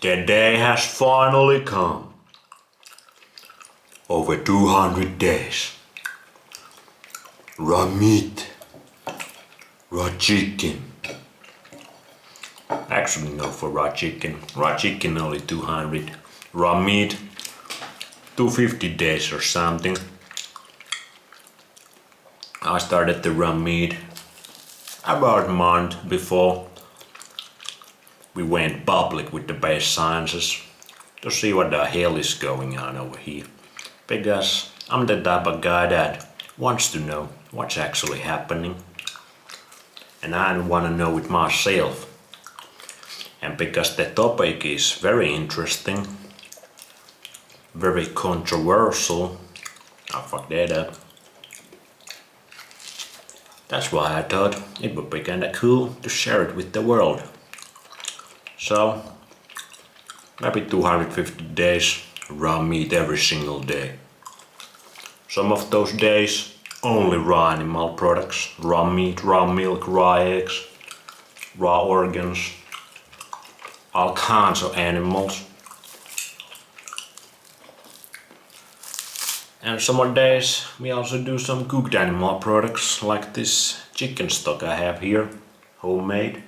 The day has finally come. Over 200 days. Raw meat. Raw chicken. Actually no, for raw chicken. Raw chicken only 200. Raw meat 250 days or something. I started the raw meat about a month before we went public with the base sciences to see what the hell is going on over here. Because I'm the type of guy that wants to know what's actually happening. And I want to know it myself. And because the topic is very interesting, very controversial, I fucked that up. That's why I thought it would be kinda cool to share it with the world. So, maybe 250 days raw meat every single day. Some of those days only raw animal products, raw meat, raw milk, raw eggs, raw organs, all kinds of animals. And some more days we also do some cooked animal products like this chicken stock I have here, homemade.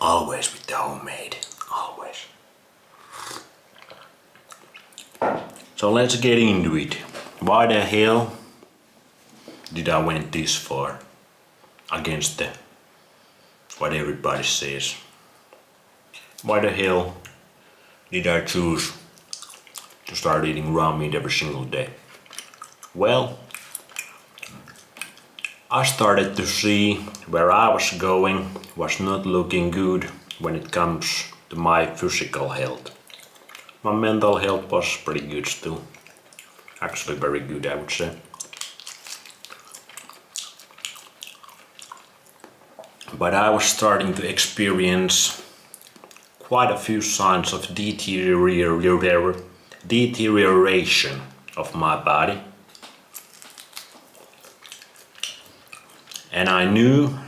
Always with the homemade, always. So let's get into it. Why the hell did I went this far against what everybody says? Why the hell did I choose to start eating raw meat every single day? Well, I started to see where I was going was not looking good when it comes to my physical health. My mental health was pretty good still. Actually very good, I would say. But I was starting to experience quite a few signs of deterioration of my body. And I knew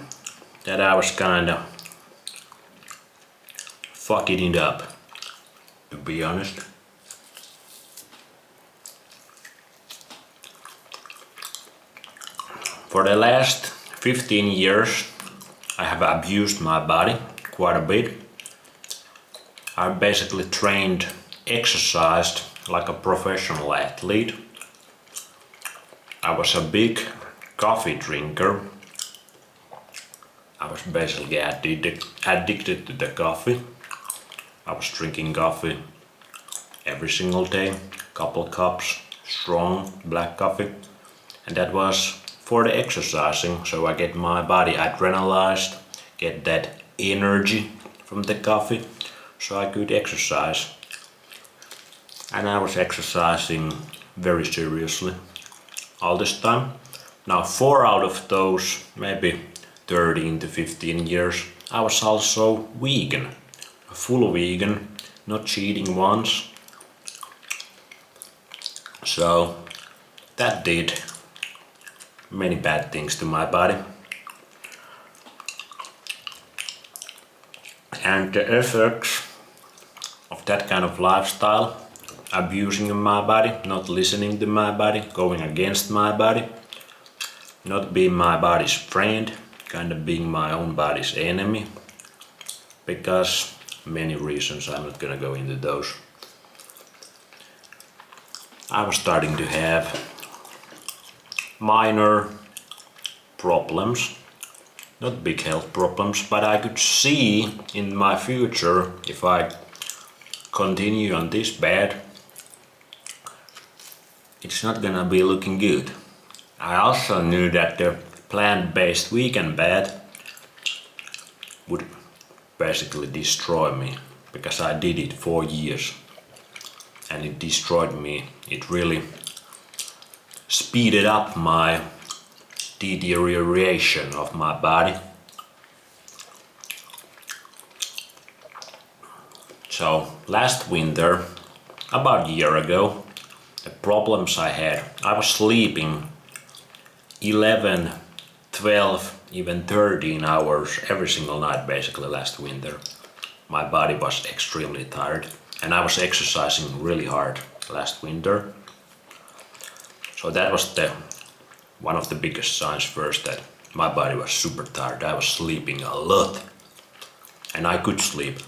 that I was kinda fucking it up, to be honest. For the last 15 years I have abused my body quite a bit. I basically trained, exercised like a professional athlete. I was a big coffee drinker. I was basically addicted to the coffee. I was drinking coffee every single day, couple cups, strong black coffee. And that was for the exercising, so I get my body adrenalized, get that energy from the coffee, so I could exercise. And I was exercising very seriously all this time. Now 4 out of those, maybe 13 to 15 years, I was also vegan. A full vegan, not cheating once. So that did many bad things to my body. And the effects of that kind of lifestyle, abusing my body, not listening to my body, going against my body, not being my body's friend, kind of being my own body's enemy, because many reasons, I'm not gonna go into those. I was starting to have minor problems, not big health problems, but I could see in my future, if I continue on this bad, it's not gonna be looking good. I also knew that the plant-based vegan bad would basically destroy me, because I did it for years and it destroyed me. It really speeded up my deterioration of my body. So last winter, about a year ago, the problems I had, I was sleeping 11, 12, even 13 hours every single night basically last winter. my body was extremely tired, and I was exercising really hard last winter. So that was one of the biggest signs first, that my body was super tired. I was sleeping a lot, and I could sleep.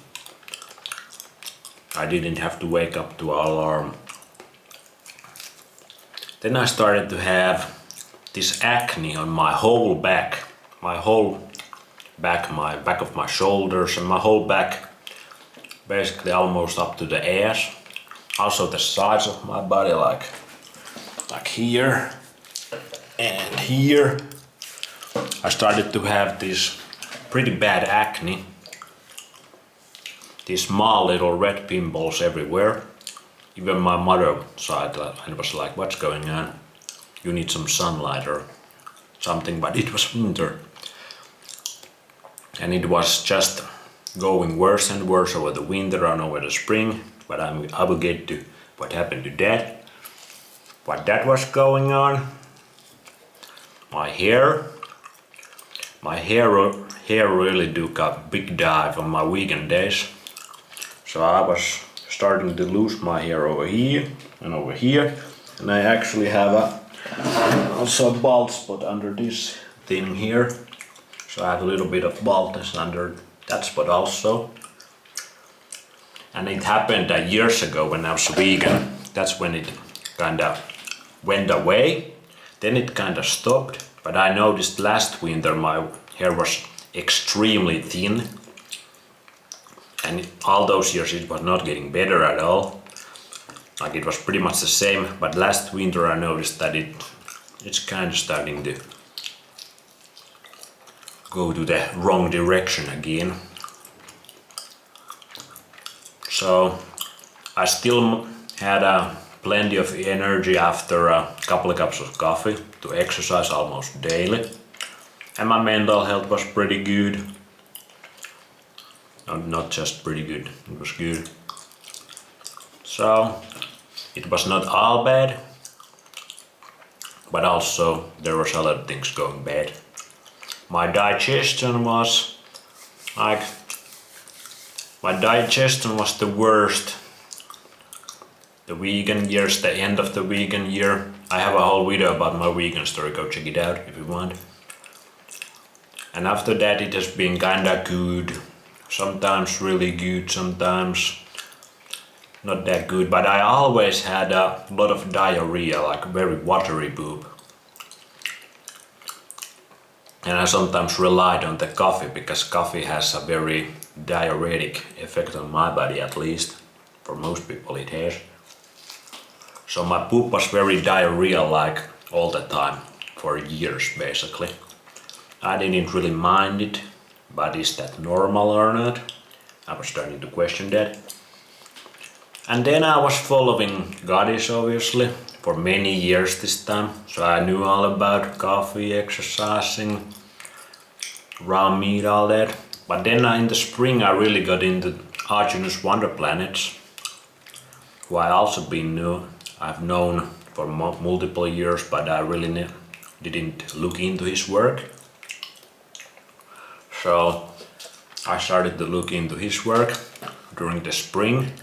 I didn't have to wake up to an alarm. Then I started to have this acne on my whole back, my back of my shoulders and my whole back, basically almost up to the ass. Also the sides of my body, like here and here. I started to have this pretty bad acne, these small little red pimples everywhere. Even my mother saw it and was like, what's going on? You need some sunlight or something, but it was winter. And it was just going worse and worse over the winter and over the spring, but I will get to what happened to that. What that was going on. My hair really took a big dive on my weekend days. So I was starting to lose my hair over here and over here, and I actually have also a bald spot under this thing here. So I have a little bit of baldness under that spot also. And it happened years ago when I was vegan. That's when it kinda went away. Then it kinda stopped. But I noticed last winter my hair was extremely thin. And all those years it was not getting better at all. Like it was pretty much the same, but last winter I noticed that it's kind of starting to go to the wrong direction again. So I still had plenty of energy after a couple of cups of coffee to exercise almost daily. And my mental health was pretty good. Not just pretty good, it was good. So it was not all bad, but also there was a lot of things going bad. My digestion was the worst. The vegan years, the end of the vegan year. I have a whole video about my vegan story, go check it out if you want. And after that it has been kinda good. Sometimes really good, sometimes not that good, but I always had a lot of diarrhea, like very watery poop. And I sometimes relied on the coffee, because coffee has a very diuretic effect on my body, at least. For most people it has. So my poop was very diarrhea-like all the time, for years basically. I didn't really mind it. But is that normal or not? I was starting to question that. And then I was following Goddess, obviously, for many years this time. So I knew all about coffee, exercising, raw meat, all that. But then in the spring I really got into Arjun's Wonder Planets, who I've known for multiple years, but I really didn't look into his work. So I started to look into his work during the spring,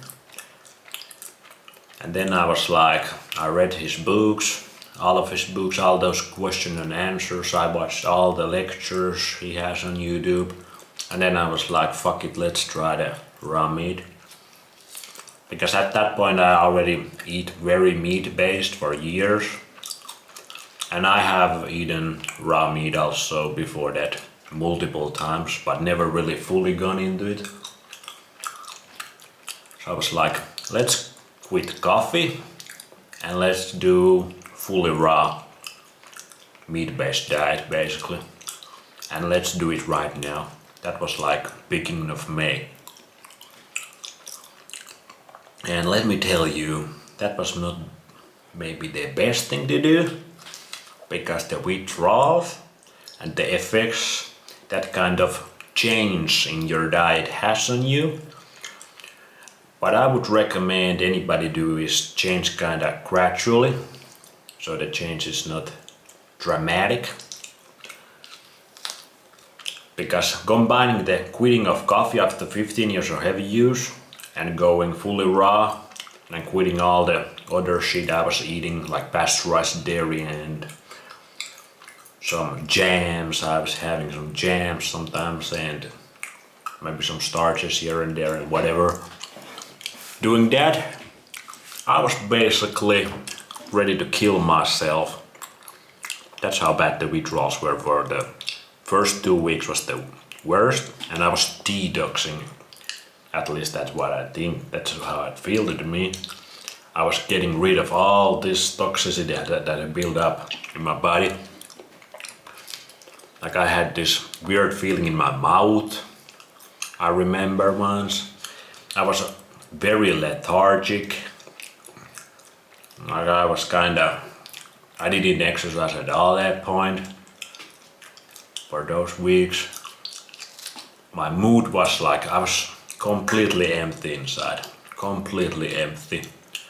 and then I was like, I read his books, all of his books, all those question and answers. I watched all the lectures he has on YouTube, and then I was like, fuck it, let's try the raw meat. Because at that point I already eat very meat based for years, and I have eaten raw meat also before that multiple times, but never really fully gone into it. So I was like, let's quit coffee and let's do fully raw meat-based diet basically, and let's do it right now. That was like beginning of May. And let me tell you, that was not maybe the best thing to do, because the withdrawals and the effects that kind of change in your diet has on you. What I would recommend anybody do is change kinda gradually, so the change is not dramatic. Because combining the quitting of coffee after 15 years of heavy use and going fully raw and quitting all the other shit I was eating, like pasteurized dairy and some jams, I was having some jams sometimes and maybe some starches here and there and whatever. Doing that, I was basically ready to kill myself. That's how bad the withdrawals were. For the first 2 weeks was the worst, and I was detoxing. At least that's what I think, that's how it felt to me. I was getting rid of all this toxicity that had built up in my body. Like I had this weird feeling in my mouth. I remember once I was very lethargic. Like I didn't exercise at all at that point. For those weeks, my mood was like I was completely empty inside. Completely empty.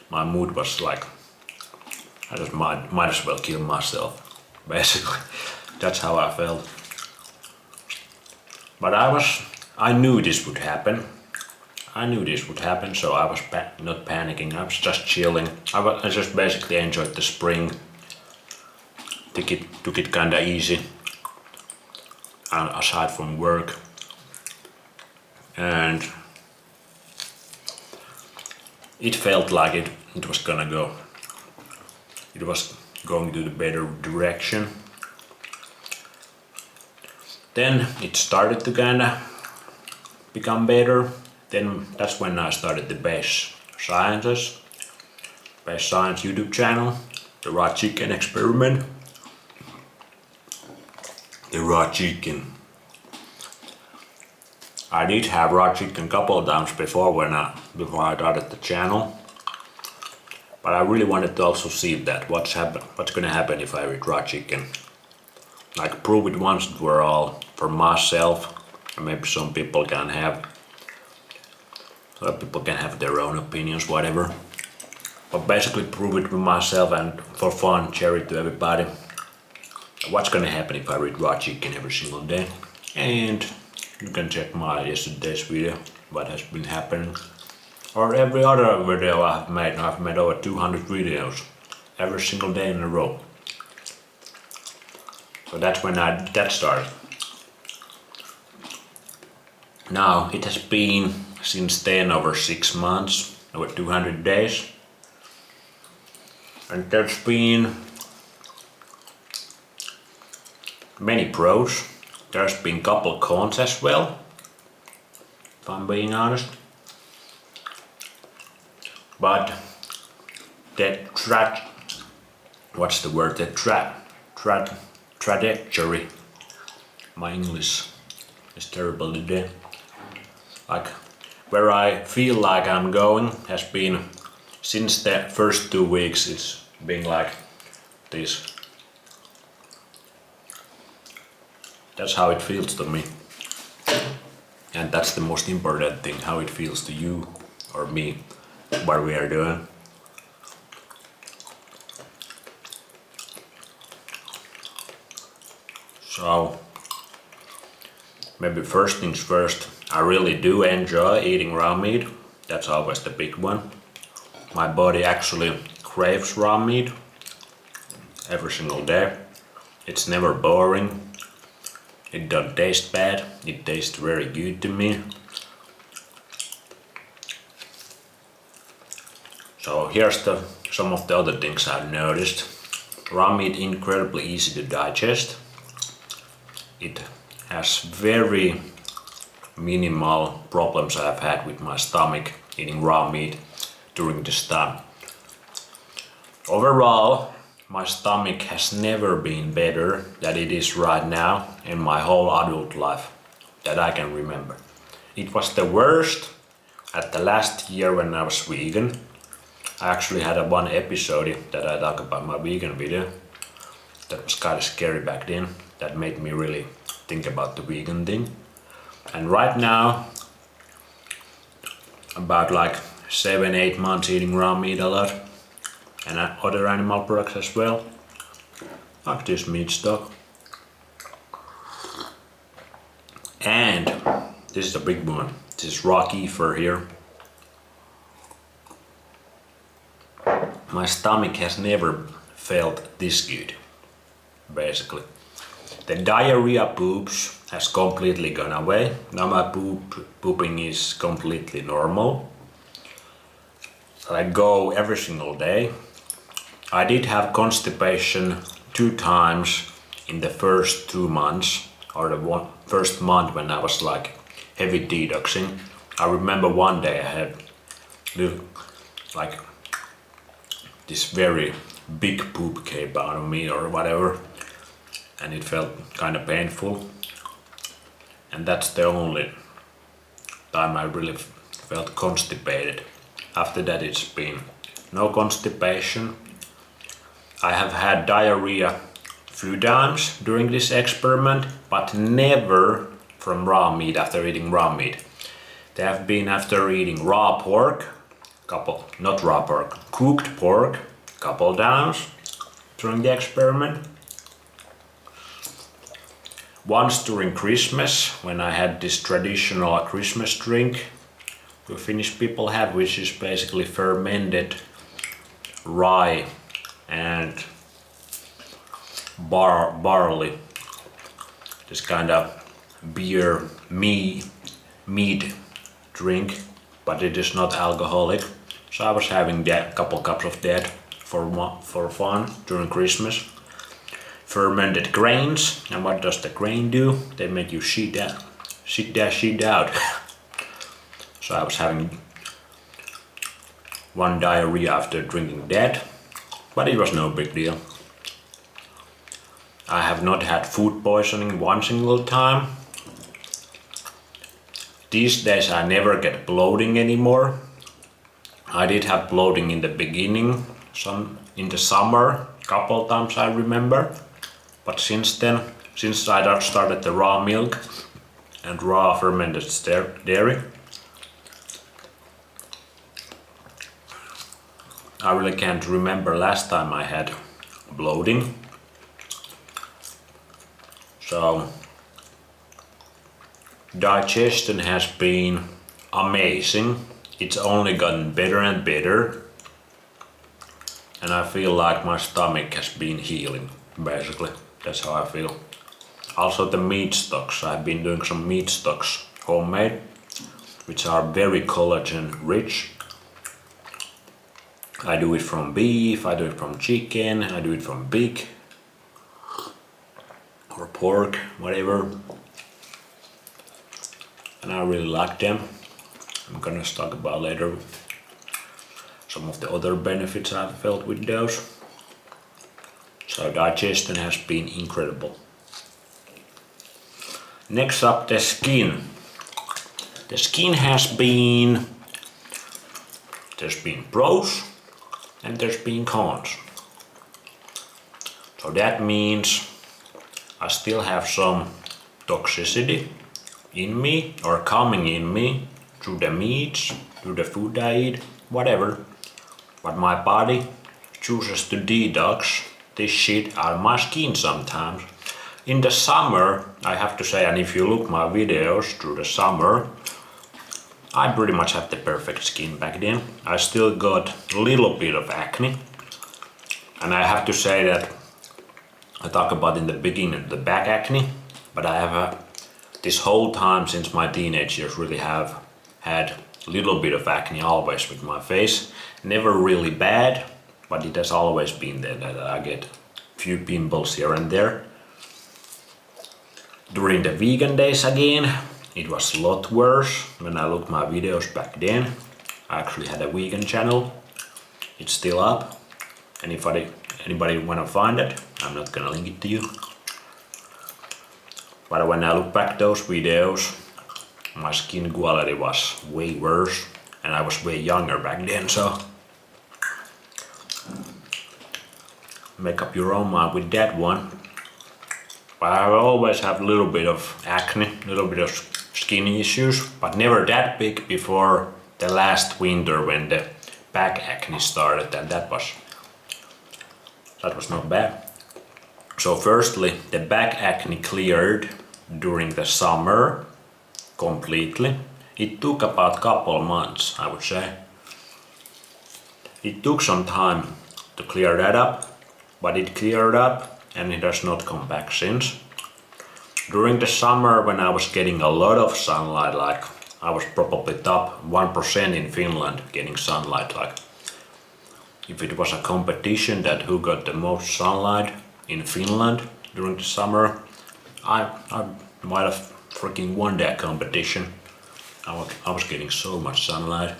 My mood was like I just might as well kill myself. Basically, that's how I felt. But I knew this would happen. So I was not panicking. I was just chilling. I just basically enjoyed the spring. Took it kinda easy. And aside from work. And it felt like it was gonna go. It was going to the better direction. Then it started to kinda become better. Then that's when I started the Base Science YouTube channel, the raw chicken experiment. The raw chicken. I did have raw chicken a couple of times before I started the channel. But I really wanted to also see that what's gonna happen if I eat raw chicken. Like prove it once and for all for myself, and maybe some people can have their own opinions, whatever. But basically prove it to myself and for fun, share it to everybody. What's gonna happen if I eat raw chicken every single day? And you can check my yesterday's video, what has been happening. Or every other video I've made. I've made over 200 videos every single day in a row. So that's when that started. Now it has been since then over 6 months, over 200 days. And there's been many pros. There's been a couple cons as well, if I'm being honest. But the trajectory, my English is terrible today. Like where I feel like I'm going has been since the first 2 weeks. It's been like this. That's how it feels to me. And that's the most important thing, how it feels to you or me, what we are doing. So, maybe first things first, I really do enjoy eating raw meat. That's always the big one. My body actually craves raw meat every single day. It's never boring. It don't taste bad, it tastes very good to me. So here's some of the other things I've noticed. Raw meat incredibly easy to digest. It has very minimal problems I've had with my stomach eating raw meat during this time. Overall, my stomach has never been better than it is right now in my whole adult life that I can remember. It was the worst at the last year when I was vegan. I actually had one episode that I talk about my vegan video that was kind of scary back then. That made me really think about the vegan thing. And right now, about like 7-8 months eating raw meat a lot. And other animal products as well, like this meat stock. And this is a big one. This is raw kefir here. My stomach has never felt this good, basically. The diarrhea poops has completely gone away. Now my pooping is completely normal. I go every single day. I did have constipation 2 times in the first 2 months, or the first month when I was like heavy detoxing. I remember one day I had like this very big poop came out of me or whatever, and it felt kind of painful. And that's the only time I really felt constipated. After that it's been no constipation. I have had diarrhea few times during this experiment, but never from raw meat, after eating raw meat. They have been after eating raw pork, cooked pork, couple times during the experiment. Once during Christmas, when I had this traditional Christmas drink the Finnish people have, which is basically fermented rye and barley, this kind of beer mead drink, but it is not alcoholic. So I was having that couple cups of that for fun during Christmas. Fermented grains, and what does the grain do? They make you shit out. So I was having one diarrhea after drinking that, but it was no big deal. I have not had food poisoning one single time. These days I never get bloating anymore. I did have bloating in the beginning, some in the summer, couple times I remember. But since then, since I started the raw milk and raw fermented dairy, I really can't remember last time I had bloating. So digestion has been amazing. It's only gotten better and better. And I feel like my stomach has been healing, basically. That's how I feel. Also the meat stocks. I've been doing some meat stocks homemade, which are very collagen rich. I do it from beef, I do it from chicken, I do it from pig or pork, whatever. And I really like them. I'm gonna talk about later some of the other benefits I've felt with those. So digestion has been incredible. Next up, the skin. The skin has been, there's been pros and there's been cons. So that means I still have some toxicity in me or coming in me through the meats, through the food I eat, whatever. But my body chooses to detox this shit out of my skin sometimes. In the summer, I have to say, and if you look my videos through the summer, I pretty much have the perfect skin back then. I still got a little bit of acne. And I have to say that I talk about in the beginning the back acne, but I have this whole time since my teenage years really have had a little bit of acne always with my face. Never really bad, but it has always been there that I get a few pimples here and there. During the vegan days again, it was a lot worse. When I look my videos back then, I actually had a vegan channel. It's still up, and if anybody wanna find it, I'm not gonna link it to you. But when I look back those videos, my skin quality was way worse, and I was way younger back then, so make up your own mind with that one. But I always have a little bit of acne, a little bit of skin issues, but never that big before the last winter when the back acne started, and that was not bad. So firstly, the back acne cleared during the summer, completely. It took about couple months, I would say. It took some time to clear that up, but it cleared up and it has not come back since. During the summer, when I was getting a lot of sunlight, like I was probably top 1% in Finland getting sunlight, like if it was a competition that who got the most sunlight in Finland during the summer, I might have freaking won that competition. I was getting so much sunlight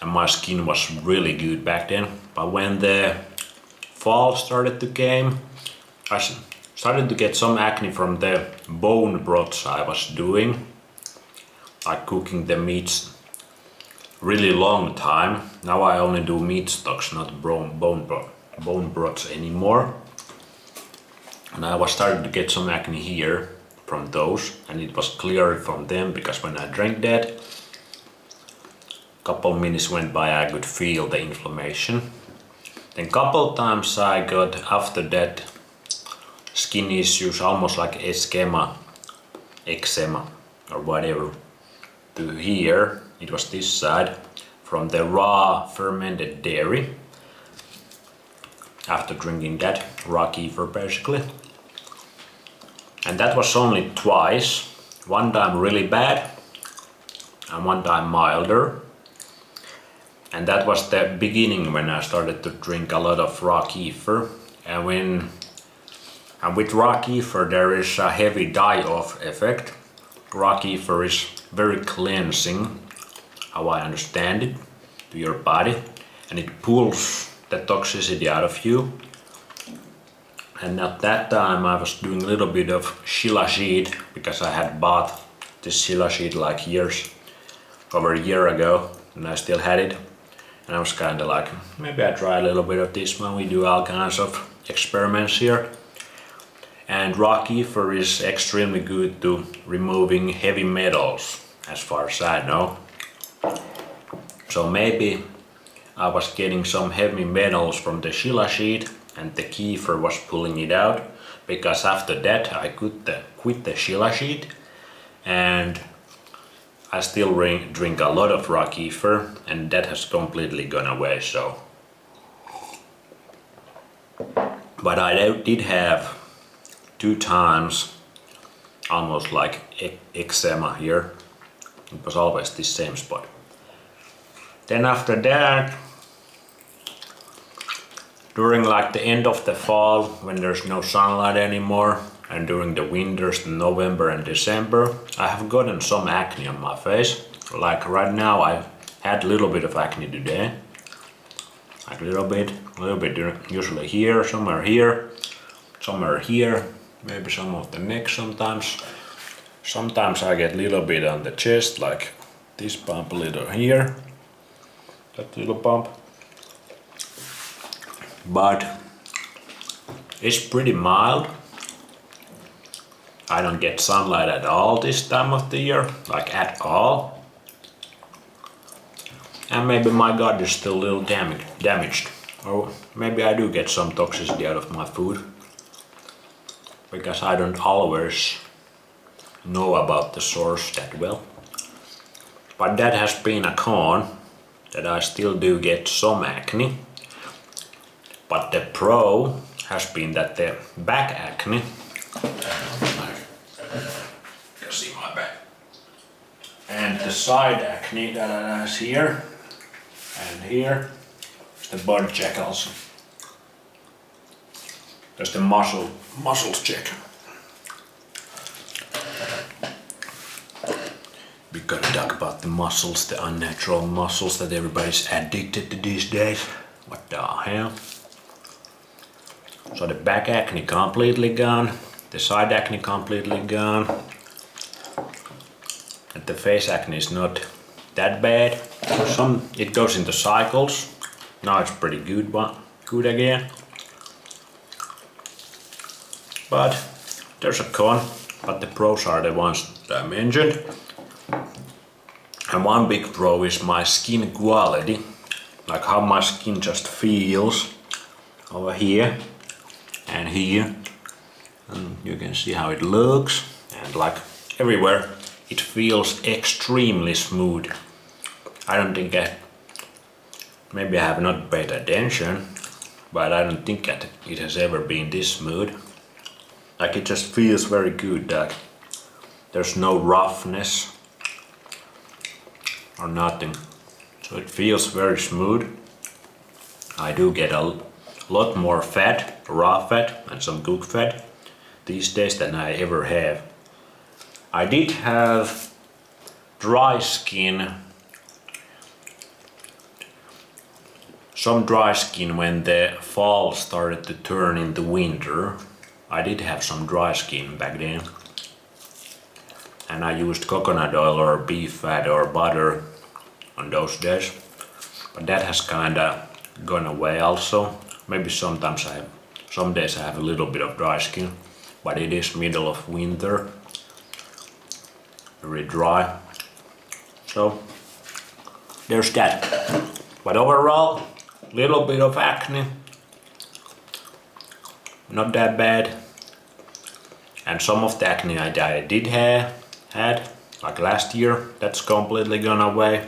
and my skin was really good back then. But when the fall started to come, I started to get some acne from the bone broths I was doing, like cooking the meats really long time. Now I only do meat stocks, not bone broths anymore. And I was starting to get some acne here from those, and it was clear from them because when I drank that, couple minutes went by, I could feel the inflammation. Then couple times I got after that skin issues, almost like eczema or whatever. To here, it was this side, from the raw fermented dairy. After drinking that, raw kefir basically. And that was only twice. One time really bad and one time milder. And that was the beginning when I started to drink a lot of raw kefir. And with raw kefir there is a heavy die-off effect. Raw kefir is very cleansing, how I understand it, to your body. And it pulls the toxicity out of you. And at that time I was doing a little bit of shilajit because I had bought this shilajit like over a year ago, and I still had it. And I was kind of like, maybe I try a little bit of this one. We do all kinds of experiments here. And raw kefir is extremely good to removing heavy metals, as far as I know. So maybe I was getting some heavy metals from the shilajit and the kefir was pulling it out, because after that I quit the shilajit and I still drink a lot of raw kefir, and that has completely gone away. So, but I did have 2 times almost like eczema here. It was always the same spot. Then after that, during like the end of the fall, when there's no sunlight anymore, and during the winters, November and December, I have gotten some acne on my face. Like right now, I had a little bit of acne today. Like a little bit, usually here, somewhere here, maybe some of the neck sometimes. Sometimes I get a little bit on the chest, like this bump a little here, that little bump. But it's pretty mild. I don't get sunlight at all this time of the year, like at all. And maybe my gut is still a little damaged. Or maybe I do get some toxicity out of my food, because I don't always know about the source that well. But that has been a con, that I still do get some acne. But the pro has been that the back acne, you can see my back, and the side acne that I have here and here, is the body check also. There's the muscles check. We gotta talk about the muscles, the unnatural muscles that everybody's addicted to these days. What the hell? So the back acne completely gone, the side acne completely gone, and the face acne is not that bad. It goes into cycles. Now it's pretty good again. But there's a con, but the pros are the ones that I mentioned. And one big pro is my skin quality, like how my skin just feels over here and here. And you can see how it looks, and like everywhere it feels extremely smooth. I don't think maybe I have not paid attention, but I don't think that it has ever been this smooth. Like it just feels very good, that there's no roughness or nothing. So it feels very smooth. I do get a lot more fat, raw fat and some cooked fat these days than I ever have. I did have dry skin, some dry skin when the fall started to turn into winter. I did have some dry skin back then. And I used coconut oil or beef fat or butter on those days. But that has kinda gone away also. Maybe some days I have a little bit of dry skin, but it is middle of winter, very dry. So there's that. But overall, little bit of acne, not that bad. And some of the acne I did had, like last year, that's completely gone away.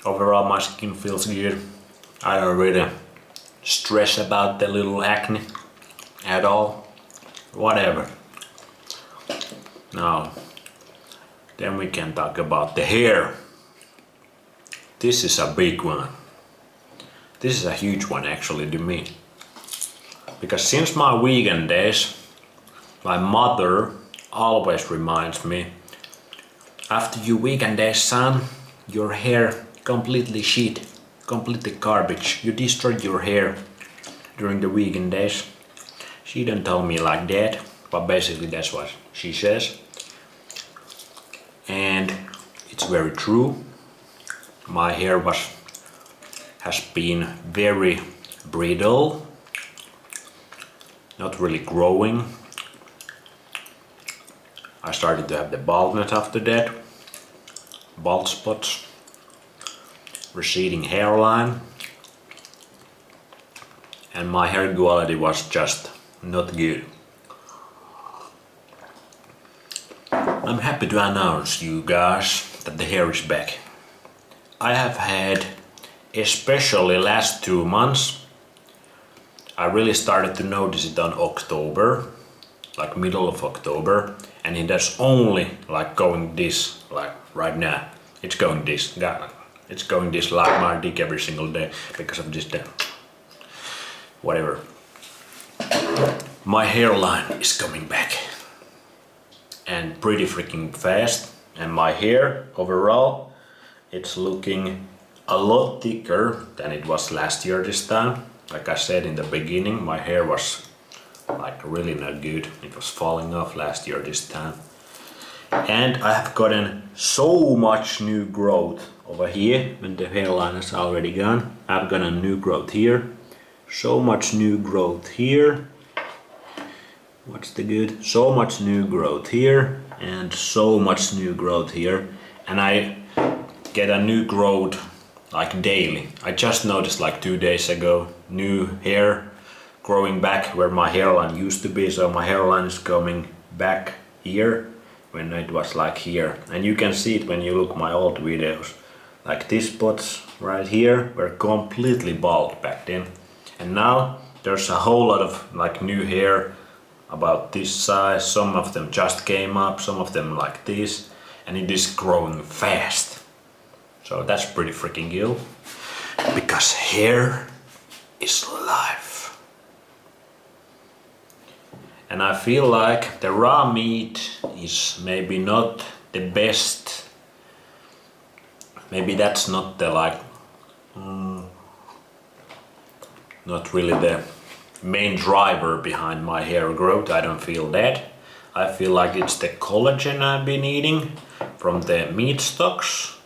Overall my skin feels good. I don't really stress about the little acne at all. Whatever. Now, then we can talk about the hair. This is a big one. This is a huge one actually to me. Because since my vegan days, my mother always reminds me, after your vegan days, son, your hair completely shit, completely garbage. You destroyed your hair during the vegan days. She don't tell me like that, but basically that's what she says. And it's very true. My hair has been very brittle, not really growing. I started to have the baldness after that, bald spots, receding hairline, and my hair quality was just not good. I'm happy to announce you guys that the hair is back. I have had, especially last 2 months, I really started to notice it on October, like middle of October, and it is only like going this, like right now. It's going this, it's going this like my dick every single day because of this thing. Whatever. My hairline is coming back. And pretty freaking fast. And my hair overall, it's looking a lot thicker than it was last year this time. Like I said in the beginning, my hair was like really not good. It was falling off last year this time. And I have gotten so much new growth over here when the hairline is already gone. I've got a new growth here. So much new growth here. What's the good? So much new growth here and so much new growth here. And I get a new growth like daily. I just noticed like 2 days ago, new hair growing back where my hairline used to be. So my hairline is coming back here when it was like here. And you can see it when you look my old videos. Like these spots right here were completely bald back then. And now there's a whole lot of like new hair about this size. Some of them just came up, some of them like this, and it is growing fast. So that's pretty freaking good, because hair is life. And I feel like the raw meat is maybe not the best. Maybe that's not the like not really the main driver behind my hair growth. I don't feel that. I feel like it's the collagen I've been eating from the meat stocks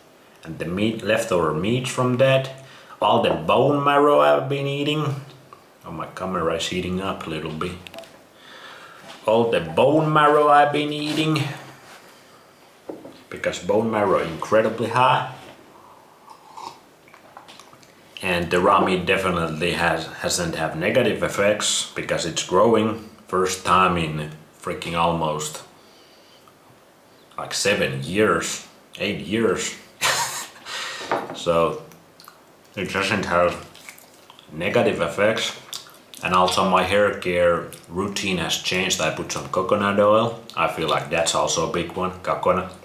and the leftover meat from that. All the bone marrow I've been eating. Oh, my camera is heating up a little bit. All the bone marrow I've been eating, because bone marrow is incredibly high. And the raw meat definitely hasn't have negative effects because it's growing first time in freaking almost like 7 years, 8 years. So it doesn't have negative effects. And also my hair care routine has changed. I put some coconut oil. I feel like that's also a big one.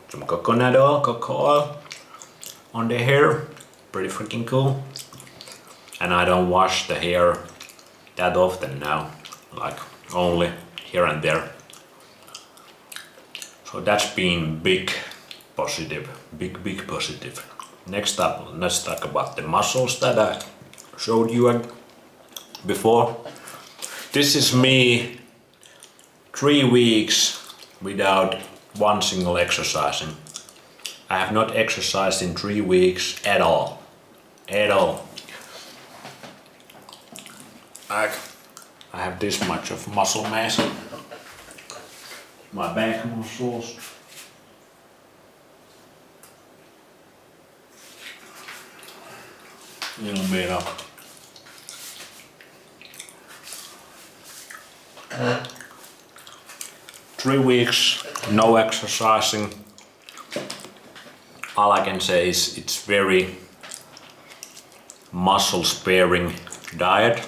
Some coconut oil, cocoa oil on the hair. Pretty freaking cool. And I don't wash the hair that often now. Like only here and there. So that's been big positive. Big positive. Next up, let's talk about the muscles that I showed you before. This is me 3 weeks without one single exercising. I have not exercised in 3 weeks at all. I have this much of muscle mass. My back muscles. A little bit up. 3 weeks, no exercising. All I can say is it's very muscle sparing diet,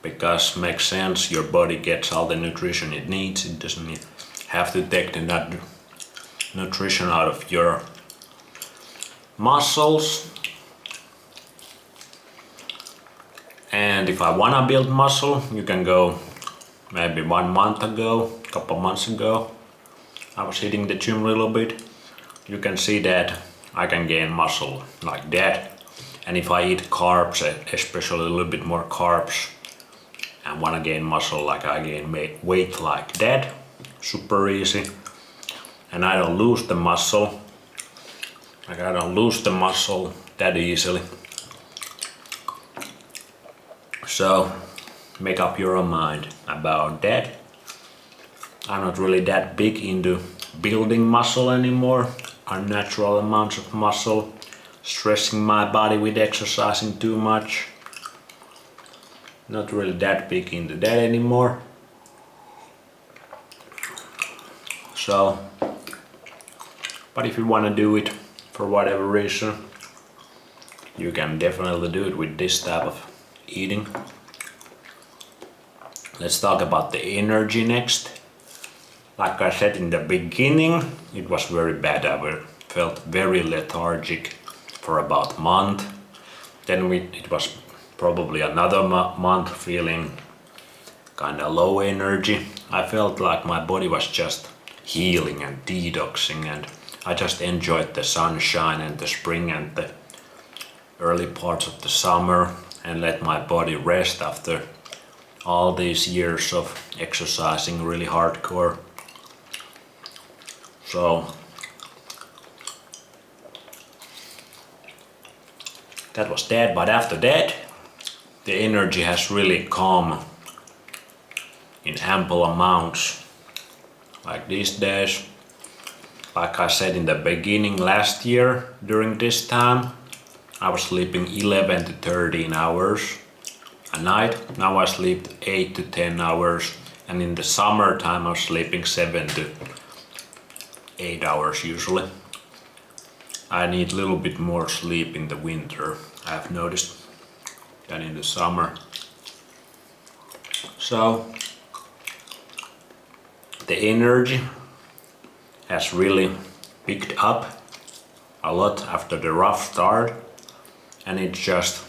because makes sense, your body gets all the nutrition it needs. It doesn't have to take the nutrition out of your muscles. And if I wanna build muscle, you can go maybe 1 month ago, a couple months ago. I was hitting the gym a little bit. You can see that I can gain muscle like that. And if I eat carbs, especially a little bit more carbs, and wanna gain muscle, like I gain weight like that, super easy. And I don't lose the muscle. Like I don't lose the muscle that easily. So make up your own mind about that. I'm not really that big into building muscle anymore, unnatural amounts of muscle, stressing my body with exercising too much. Not really that big into that anymore. So, but if you want to do it for whatever reason, you can definitely do it with this type of eating. Let's talk about the energy next. Like I said in the beginning, it was very bad. I felt very lethargic for about a month. Then it was probably another month feeling kind of low energy. I felt like my body was just healing and detoxing, and I just enjoyed the sunshine and the spring and the early parts of the summer, and let my body rest after all these years of exercising really hardcore. So that was that, but after that the energy has really come in ample amounts. Like these days, like I said in the beginning, last year during this time I was sleeping 11 to 13 hours a night. Now I sleep 8 to 10 hours, and in the summertime I was sleeping 7 to 8 hours usually. I need a little bit more sleep in the winter, I've noticed, than in the summer. So the energy has really picked up a lot after the rough start, and it's just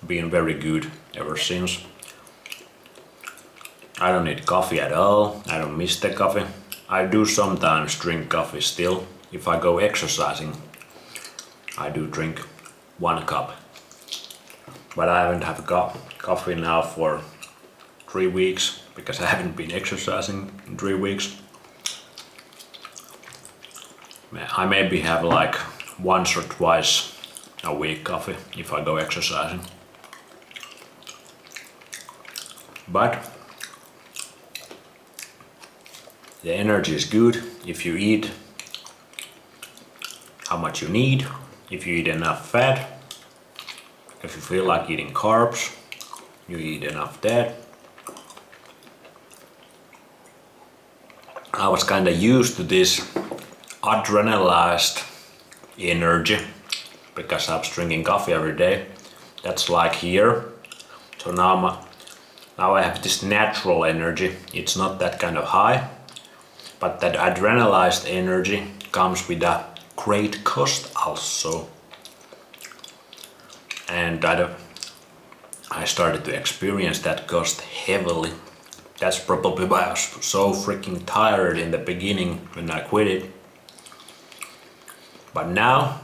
been very good ever since. I don't need coffee at all. I don't miss the coffee. I do sometimes drink coffee still. If I go exercising, I do drink 1 cup. But I haven't had coffee now for 3 weeks, because I haven't been exercising in 3 weeks. I maybe have like once or twice a week coffee if I go exercising. But the energy is good if you eat how much you need, if you eat enough fat. If you feel like eating carbs, you eat enough that. I was kinda used to this adrenalized energy because I was drinking coffee every day. That's like here. So now I have this natural energy. It's not that kind of high, but that adrenalized energy comes with a great cost also. And I started to experience that cost heavily. That's probably why I was so freaking tired in the beginning when I quit it. But now,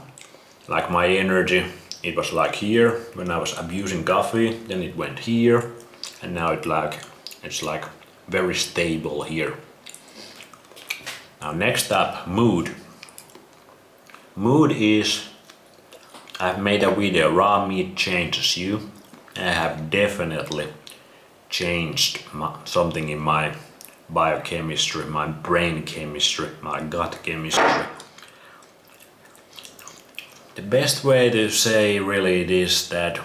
like my energy, it was like here when I was abusing coffee, then it went here, and now it's like very stable here. Now next up, mood. Mood is, I've made a video, raw meat changes you. I have definitely changed something in my biochemistry, my brain chemistry, my gut chemistry. The best way to say really it is that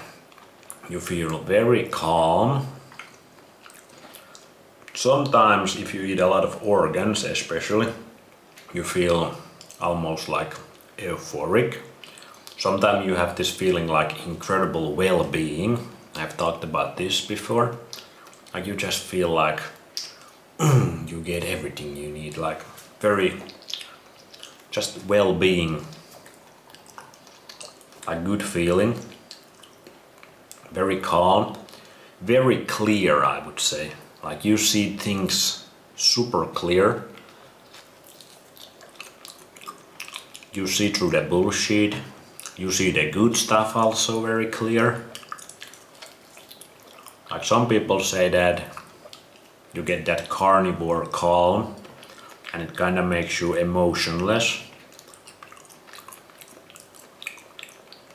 you feel very calm. Sometimes if you eat a lot of organs especially, you feel almost like euphoric. Sometimes you have this feeling like incredible well-being. I've talked about this before. Like you just feel like you get everything you need, like very just well-being, a good feeling, very calm, very clear, I would say. Like you see things super clear. You see through the bullshit. You see the good stuff also very clear. Like some people say that you get that carnivore calm and it kind of makes you emotionless.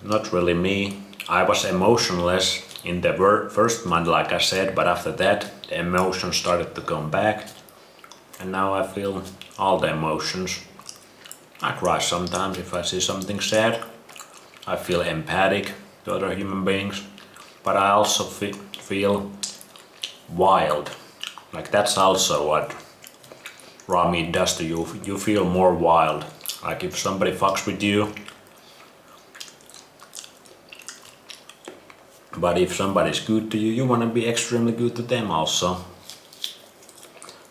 Not really me. I was emotionless in the first month, like I said, but after that the emotions started to come back and now I feel all the emotions. I cry sometimes if I see something sad. I feel empathic to other human beings, but I also feel wild. Like that's also what raw meat does to you. You feel more wild. Like if somebody fucks with you, but if somebody's good to you, you want to be extremely good to them also.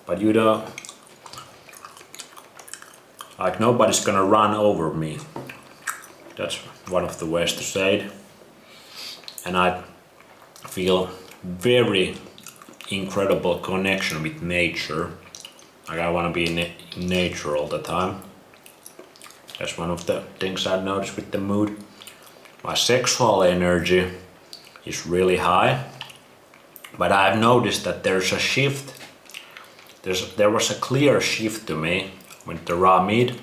But you don't, like nobody's gonna run over me. That's one of the ways to say it. And I feel very incredible connection with nature. Like I want to be in nature all the time. That's one of the things I noticed with the mood. My sexual energy is really high, but I've noticed that there's a shift. There was a clear shift to me with the raw meat,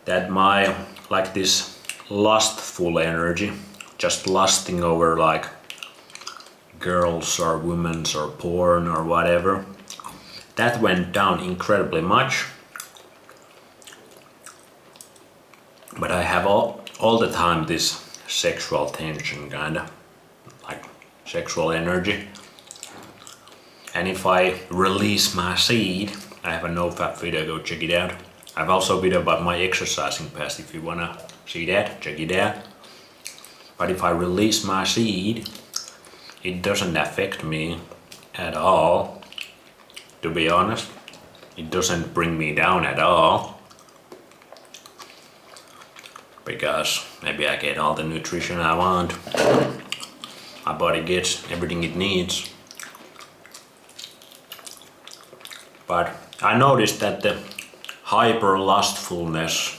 that my like this lustful energy, just lusting over like girls or women or porn or whatever, that went down incredibly much. But I have all the time this sexual tension, kinda like sexual energy. And if I release my seed, I have a no fap video, go check it out. I have also a video about my exercising past, if you wanna see that, check it out. But if I release my seed, it doesn't affect me at all, to be honest. It doesn't bring me down at all, because maybe I get all the nutrition I want. My body gets everything it needs. But I noticed that the hyper lustfulness,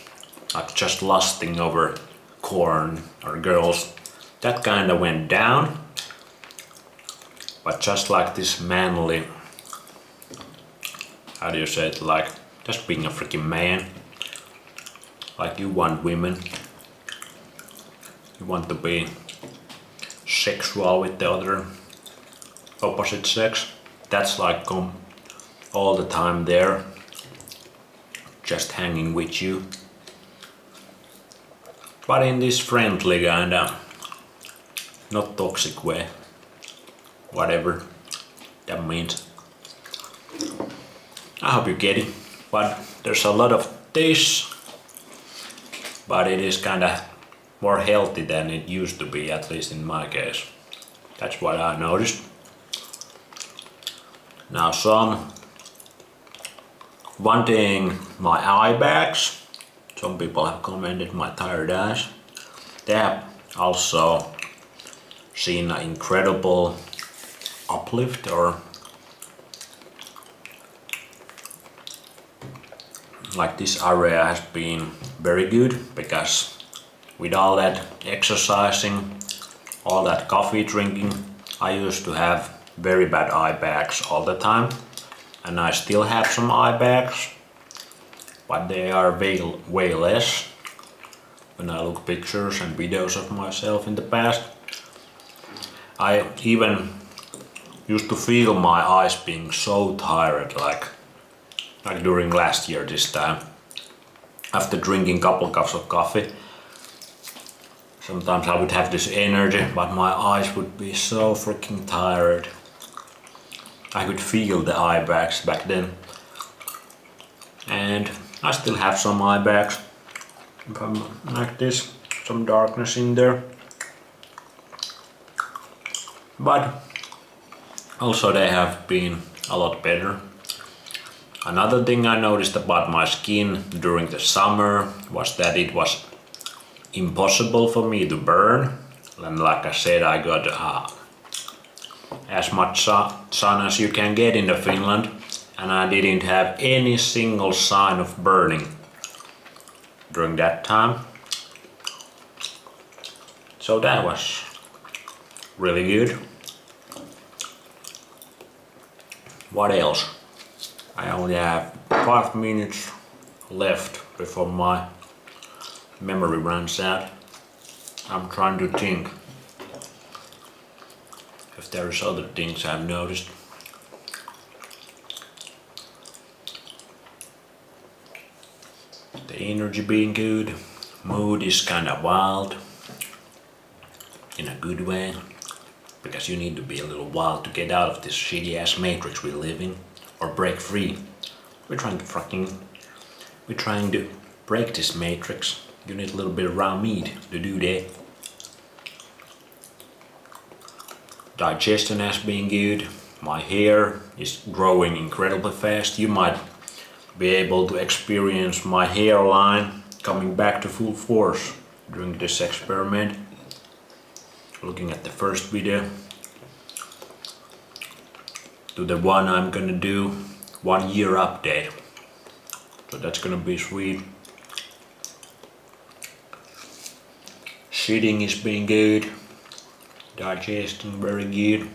like just lusting over corn or girls, that kinda went down. But just like this manly, how do you say it, like just being a freaking man. Like you want women, you want to be sexual with the other opposite sex. That's like all the time there, just hanging with you. But in this friendly kinda, not toxic way. Whatever that means. I hope you get it. but there's a lot of taste, but it is kinda more healthy than it used to be, at least in my case. That's what I noticed. Now some wanting my eye bags. Some people have commented my tired eyes. They have also seen an incredible uplift, or like this area has been very good, because with all that exercising, all that coffee drinking, I used to have very bad eye bags all the time, and I still have some eye bags, but they are way less. When I look pictures and videos of myself in the past, I even used to feel my eyes being so tired, like during last year this time. After drinking a couple cups of coffee, sometimes I would have this energy, but my eyes would be so freaking tired. I could feel the eye bags back then. And I still have some eye bags. If I'm like this, some darkness in there. But also they have been a lot better. Another thing I noticed about my skin during the summer was that it was impossible for me to burn. And like I said, I got as much sun as you can get in Finland, and I didn't have any single sign of burning during that time. So that was really good. What else? I only have 5 minutes left before my memory runs out. I'm trying to think if there's other things I've noticed. The energy being good, mood is kinda wild, in a good way, because you need to be a little wild to get out of this shitty ass matrix we live in, or break free. We're trying to break this matrix. You need a little bit of raw meat to do that. Digestion has been good. My hair is growing incredibly fast. You might be able to experience my hairline coming back to full force during this experiment. Looking at the first video to the one I'm gonna do 1 year update. So that's gonna be sweet. Shitting is being good. Digesting very good.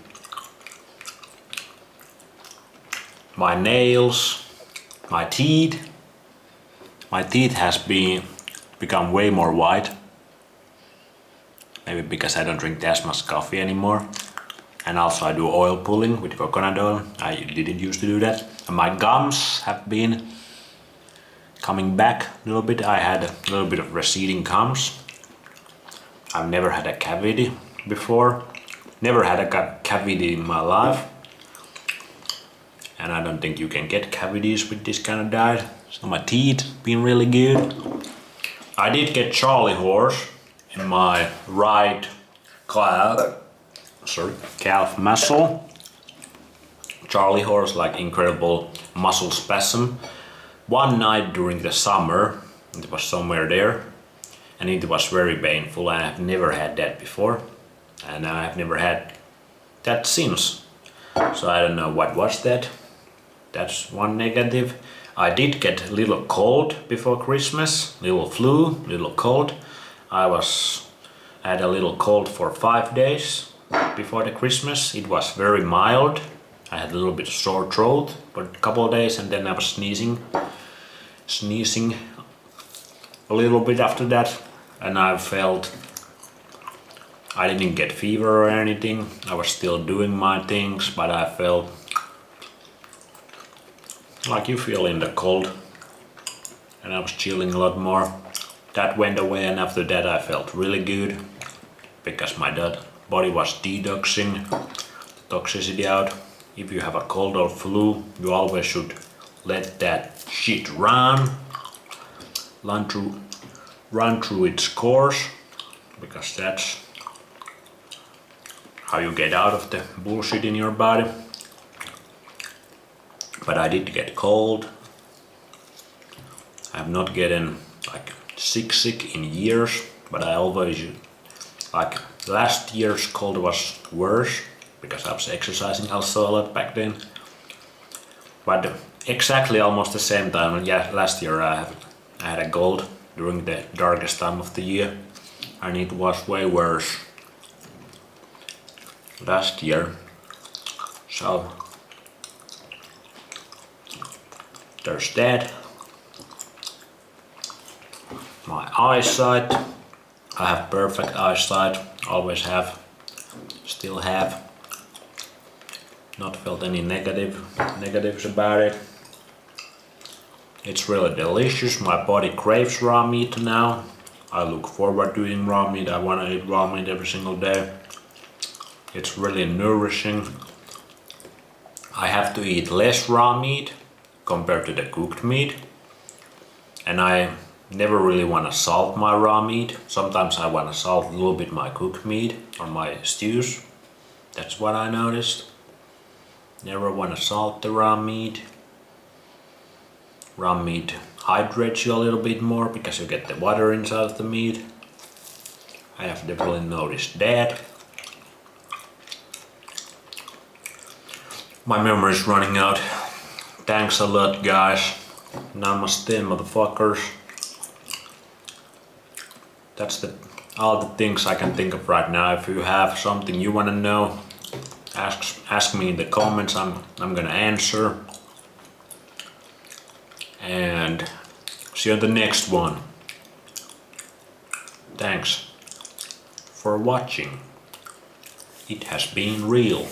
My nails, my teeth has become way more white. Maybe because I don't drink as much coffee anymore. And also I do oil pulling with coconut oil. I didn't used to do that. And my gums have been coming back a little bit. I had a little bit of receding gums. I've never had a cavity before. Never had a cavity in my life. And I don't think you can get cavities with this kind of diet. So my teeth been really good. I did get Charlie horse in my right calf muscle. Charlie horse, like incredible muscle spasm. One night during the summer, it was somewhere there, and it was very painful. I have never had that before, and I have never had that since. So I don't know what was that. That's one negative. I did get a little cold before Christmas, little flu, little cold. I had a little cold for 5 days before the Christmas. It was very mild. I had a little bit of sore throat for a couple of days, and then I was sneezing a little bit after that, and I felt I didn't get fever or anything. I was still doing my things, but I felt like you feel in the cold, and I was chilling a lot more. That went away, and after that I felt really good because my body was detoxing the toxicity out. If you have a cold or flu, you always should let that shit run through its course, because that's how you get out of the bullshit in your body. But I did get cold. I've not gotten like sick in years, but I always, like last year's cold was worse because I was exercising also a lot back then. But exactly almost the same time, yeah, last year I had a cold during the darkest time of the year, and it was way worse last year. So there's that. My eyesight, I have perfect eyesight, always have, still have. Not felt any negatives about it. It's really delicious. My body craves raw meat now. I look forward to eating raw meat. I want to eat raw meat every single day. It's really nourishing. I have to eat less raw meat compared to the cooked meat. And I never really want to salt my raw meat. Sometimes I want to salt a little bit my cooked meat or my stews. That's what I noticed. Never want to salt the raw meat. Raw meat hydrates you a little bit more because you get the water inside of the meat. I have definitely noticed that. My memory is running out. Thanks a lot, guys. Namaste, motherfuckers. That's all the things I can think of right now. If you have something you want to know, ask me in the comments. I'm gonna answer. And see you on the next one. Thanks for watching. It has been real.